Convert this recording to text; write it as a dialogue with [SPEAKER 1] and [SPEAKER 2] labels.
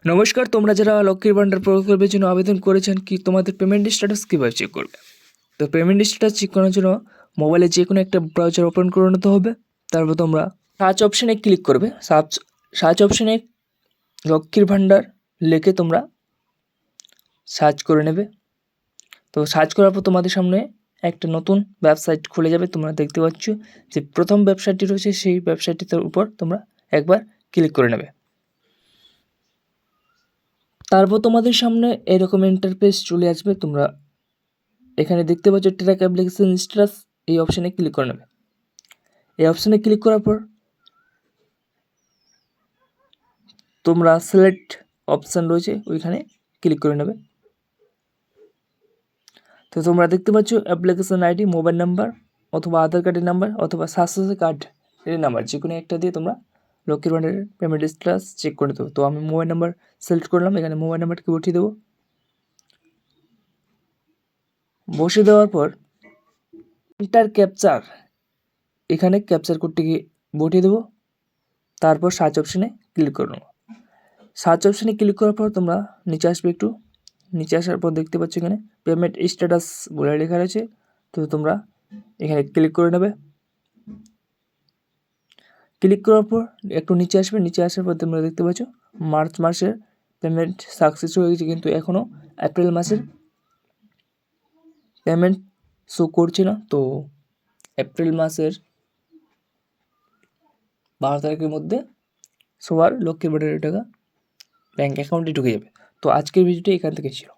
[SPEAKER 1] নমস্কার, তোমরা যারা লক্ষ্মীর ভান্ডার প্রকল্পের জন্য আবেদন করেছেন কি তোমাদের পেমেন্ট স্ট্যাটাস কীভাবে চেক করবে? তো পেমেন্ট স্ট্যাটাস চেক করার জন্য মোবাইলে যে কোনো একটা ব্রাউজার ওপেন করে নিতে হবে। তারপর তোমরা সার্চ অপশানে ক্লিক করবে। সার্চ অপশানে লক্ষ্মীর ভান্ডার লিখে তোমরা সার্চ করে নেবে। তো সার্চ করার পর তোমাদের সামনে একটা নতুন ওয়েবসাইট খুলে যাবে। তোমরা দেখতে পাচ্ছ যে প্রথম ওয়েবসাইটটি রয়েছে, সেই ওয়েবসাইটটির উপর তোমরা একবার ক্লিক করে নেবে। তারপর তোমাদের সামনে এরকম ইন্টারফেস চলে আসবে। তোমরা এখানে দেখতে পাচ্ছ ট্র্যাক অ্যাপ্লিকেশন স্ট্যাটাস, এই অপশানে ক্লিক করে নেবে। এই অপশানে ক্লিক করার পর তোমরা সিলেক্ট অপশান রয়েছে ওইখানে ক্লিক করে নেবে। তো তোমরা দেখতে পাচ্ছ অ্যাপ্লিকেশন আইডি, মোবাইল নাম্বার অথবা আধার কার্ডের নাম্বার অথবা স্বাস্থ্য কার্ডের নাম্বার, যে কোনো একটা দিয়ে তোমরা লক্ষ্মীর ভান্ডারের পেমেন্ট স্ট্যাটাস চেক করে দেবো। তো আমি মোবাইল নাম্বার সিলেক্ট করলাম, এখানে মোবাইল নাম্বারকে বসিয়ে দেবো। বসিয়ে দেওয়ার পর এন্টার ক্যাপচার, এখানে ক্যাপচার কোডটিকে বসিয়ে দেবো। তারপর সার্চ অপশানে ক্লিক করে নেবো। সার্চ অপশানে ক্লিক করার পর তোমরা নিচে আসবে। একটু নিচে আসার পর দেখতে পাচ্ছ এখানে পেমেন্ট স্ট্যাটাস বলে লেখা রয়েছে। তো তোমরা এখানে ক্লিক করে নেবে। ক্লিক করার পর একটু নিচে আসবে। নিচে আসার পর তোমরা দেখতে পাচ্ছ মার্চ মাসের পেমেন্ট সাকসেস হয়ে গেছে, কিন্তু এখনও এপ্রিল মাসের পেমেন্ট শো করছে না। তো এপ্রিল মাসের 12 তারিখের মধ্যে সবার লক্ষ্মীর ভান্ডারের টাকা ব্যাঙ্ক অ্যাকাউন্টে ঢুকে যাবে। তো আজকের ভিডিওটি এখান থেকে ছিল।